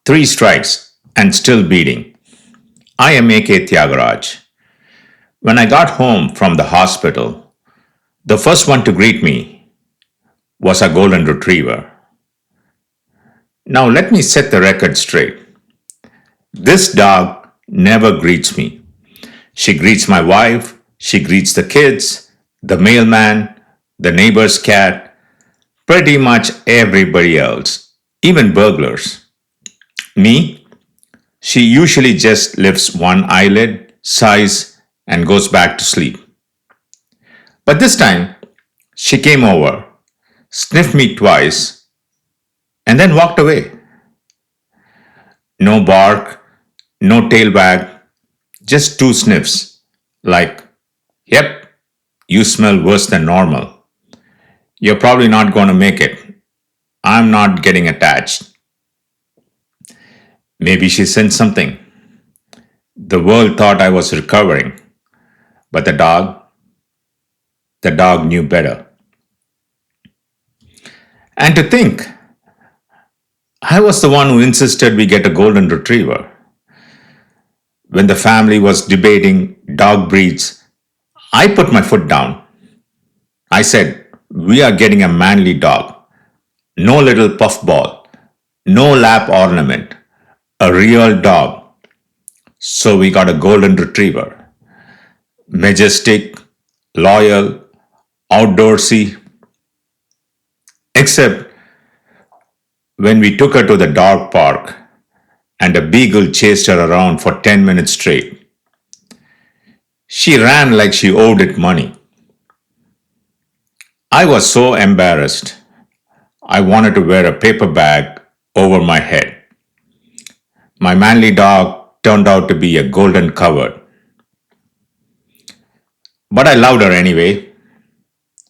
Three strikes and still beating. I am A.K. Thiagaraj. When I got home from the hospital, the first one to greet me was a golden retriever. Now let me set the record straight. This dog never greets me. She greets my wife, she greets the kids, the mailman, the neighbor's cat, pretty much everybody else, even burglars. Me, she usually just lifts one eyelid, sighs, and goes back to sleep. But this time, she came over, sniffed me twice, and then walked away. No bark, no tail wag, just two sniffs, like, yep, you smell worse than normal. You're probably not going to make it. I'm not getting attached. Maybe she sensed something. The world thought I was recovering, but the dog knew better. And to think, I was the one who insisted we get a golden retriever. When the family was debating dog breeds, I put my foot down. I said, we are getting a manly dog. No little puffball, no lap ornament, a real dog. So we got a golden retriever. Majestic, loyal, outdoorsy. Except when we took her to the dog park and a beagle chased her around for 10 minutes straight. She ran like she owed it money. I was so embarrassed. I wanted to wear a paper bag over my head. My manly dog turned out to be a golden coward. But I loved her anyway.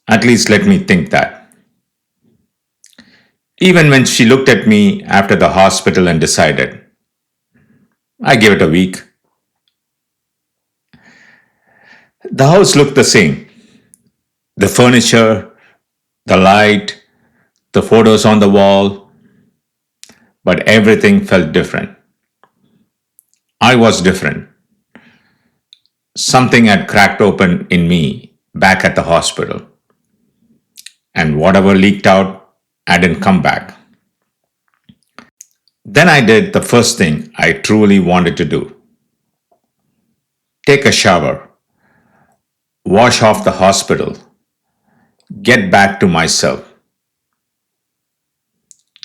At least let me think that. Even when she looked at me after the hospital and decided, I gave it a week. The house looked the same. The furniture, the light, the photos on the wall, but everything felt different. I was different. Something had cracked open in me back at the hospital. And whatever leaked out hadn't come back. Then I did the first thing I truly wanted to do. Take a shower, wash off the hospital, get back to myself.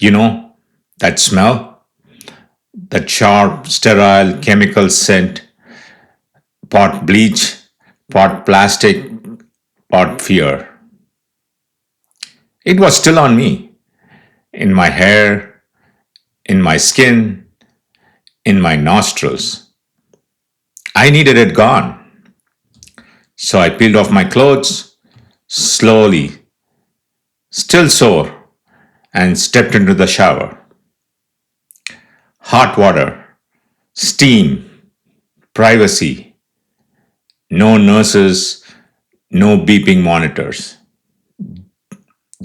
You know, that smell, that sharp, sterile chemical scent, pot bleach, pot plastic, pot fear. It was still on me, in my hair, in my skin, in my nostrils. I needed it gone. So I peeled off my clothes, slowly, still sore, and stepped into the shower. Hot water, steam, privacy, no nurses, no beeping monitors.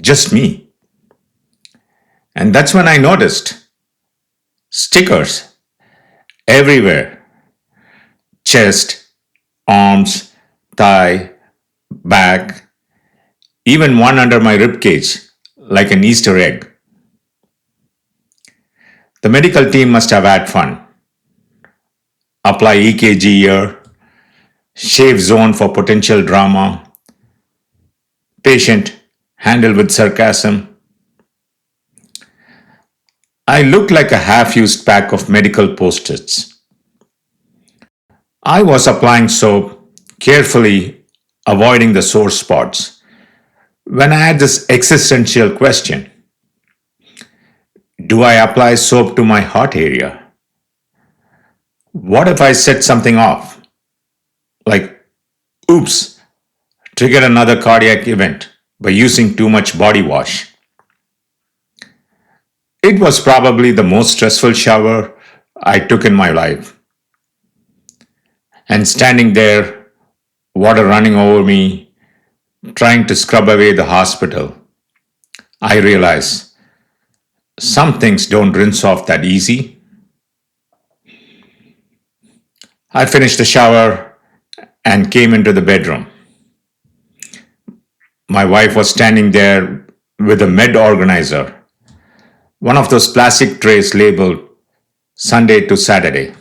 Just me. And that's when I noticed stickers everywhere. Chest, arms, thigh, back, even one under my ribcage, like an Easter egg. The medical team must have had fun. Apply EKG here, shave zone for potential drama, patient handle with sarcasm. I looked like a half-used pack of medical post-its. I was applying soap, carefully avoiding the sore spots, when I had this existential question. Do I apply soap to my heart area? What if I set something off? Like, oops, trigger another cardiac event by using too much body wash. It was probably the most stressful shower I took in my life. And standing there, water running over me, trying to scrub away the hospital, I realized some things don't rinse off that easy. I finished the shower and came into the bedroom. My wife was standing there with a med organizer, one of those plastic trays labeled Sunday to Saturday.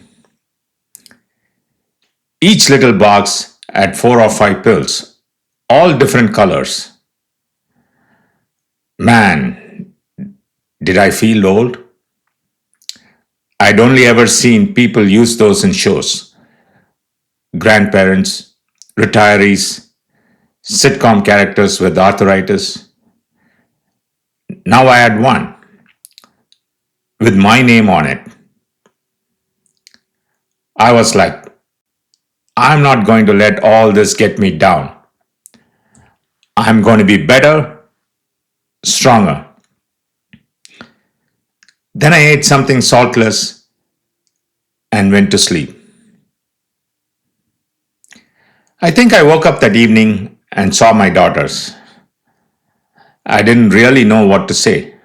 Each little box had 4 or 5 pills, all different colors. Man, did I feel old? I'd only ever seen people use those in shows. Grandparents, retirees, sitcom characters with arthritis. Now I had one with my name on it. I was like, I'm not going to let all this get me down. I'm going to be better, stronger. Then I ate something saltless and went to sleep. I think I woke up that evening and saw my daughters. I didn't really know what to say.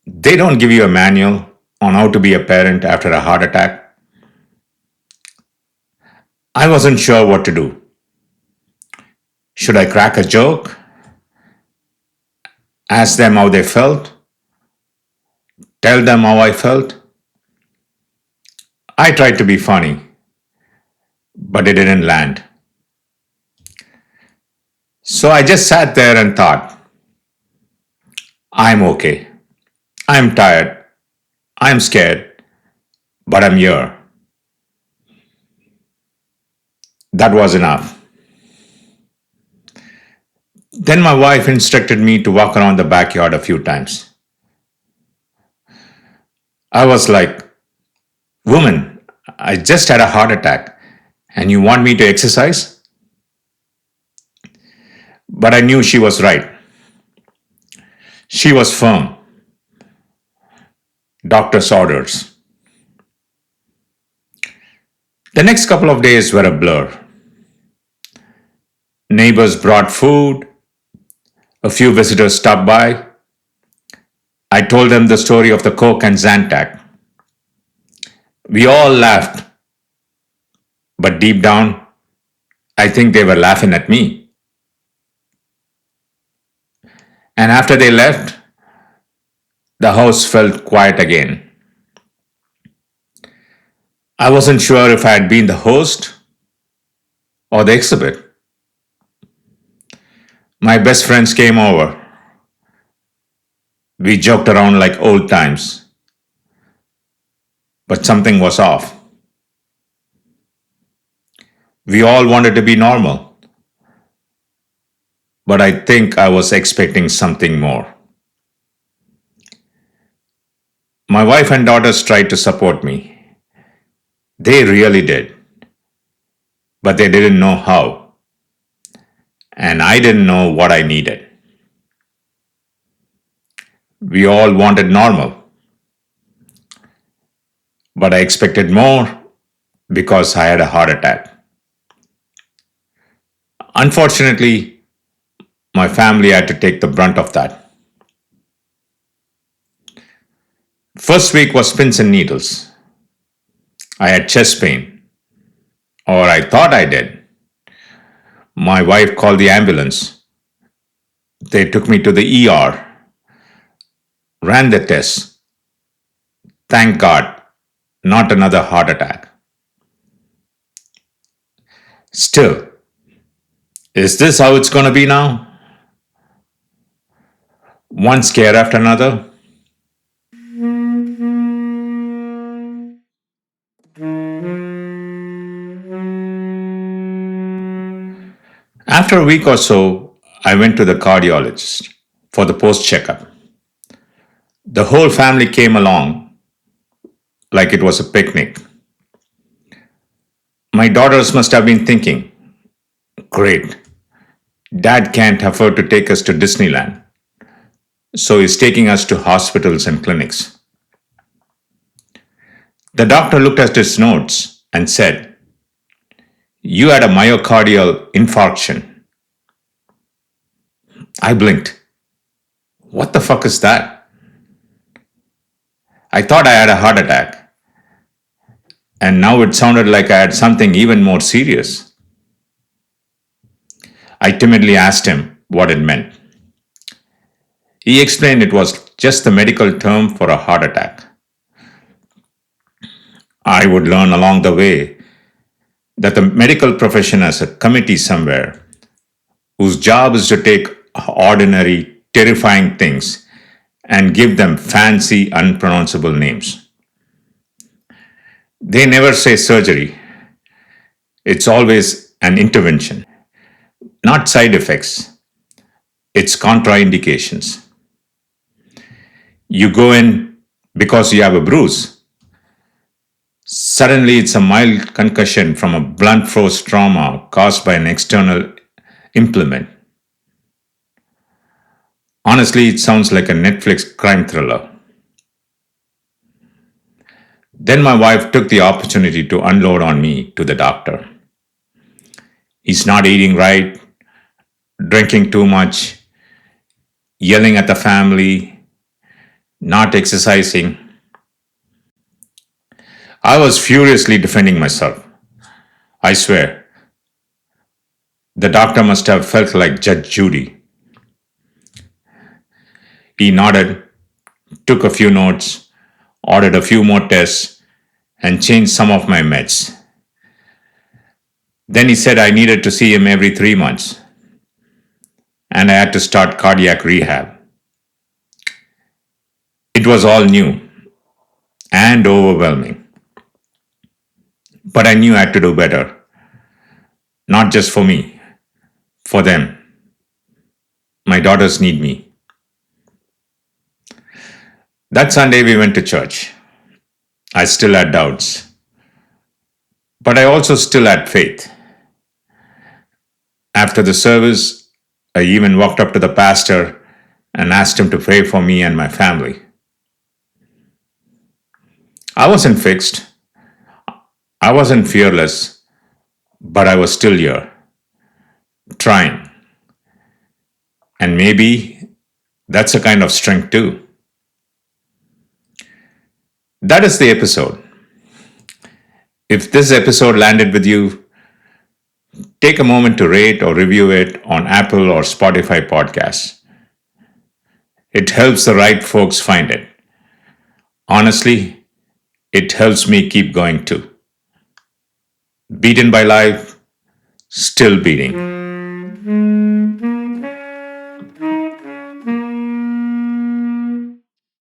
They don't give you a manual on how to be a parent after a heart attack. I wasn't sure what to do. Should I crack a joke? Ask them how they felt? Tell them how I felt? I tried to be funny, but it didn't land. So I just sat there and thought, I'm okay. I'm tired. I'm scared, but I'm here. That was enough. Then my wife instructed me to walk around the backyard a few times. I was like, woman, I just had a heart attack and you want me to exercise? But I knew she was right. She was firm. Doctor's orders. The next couple of days were a blur. Neighbors brought food. A few visitors stopped by. I told them the story of the Coke and Zantac. We all laughed. But deep down, I think they were laughing at me. And after they left, the house felt quiet again. I wasn't sure if I had been the host or the exhibit. My best friends came over. We joked around like old times. But something was off. We all wanted to be normal. But I think I was expecting something more. My wife and daughters tried to support me. They really did. But they didn't know how. And I didn't know what I needed. We all wanted normal. But I expected more because I had a heart attack. Unfortunately, my family had to take the brunt of that. First week was pins and needles. I had chest pain, or I thought I did. My wife called the ambulance. They took me to the ER, ran the tests. Thank God, not another heart attack. Still, is this how it's going to be now? One scare after another? After a week or so, I went to the cardiologist for the post checkup. The whole family came along like it was a picnic. My daughters must have been thinking, great, Dad can't afford to take us to Disneyland, so he's taking us to hospitals and clinics. The doctor looked at his notes and said, you had a myocardial infarction. I blinked. What the fuck is that? I thought I had a heart attack. and now it sounded like I had something even more serious. I timidly asked him what it meant. He explained it was just the medical term for a heart attack. I would learn along the way that the medical profession has a committee somewhere whose job is to take ordinary, terrifying things and give them fancy, unpronounceable names. They never say surgery, it's always an intervention, not side effects, it's contraindications. You go in because you have a bruise. Suddenly, it's a mild concussion from a blunt force trauma caused by an external implement. Honestly, it sounds like a Netflix crime thriller. Then my wife took the opportunity to unload on me to the doctor. He's not eating right, drinking too much, yelling at the family, not exercising. I was furiously defending myself. I swear, the doctor must have felt like Judge Judy. He nodded, took a few notes, ordered a few more tests, and changed some of my meds. Then he said I needed to see him every 3 months, and I had to start cardiac rehab. It was all new and overwhelming. But I knew I had to do better, not just for me, for them. My daughters need me. That Sunday we went to church. I still had doubts, but I also still had faith. After the service, I even walked up to the pastor and asked him to pray for me and my family. I wasn't fixed. I wasn't fearless, but I was still here, trying. And maybe that's a kind of strength too. That is the episode. If this episode landed with you, take a moment to rate or review it on Apple or Spotify podcasts. It helps the right folks find it. Honestly, it helps me keep going too. Beaten by life, still beating.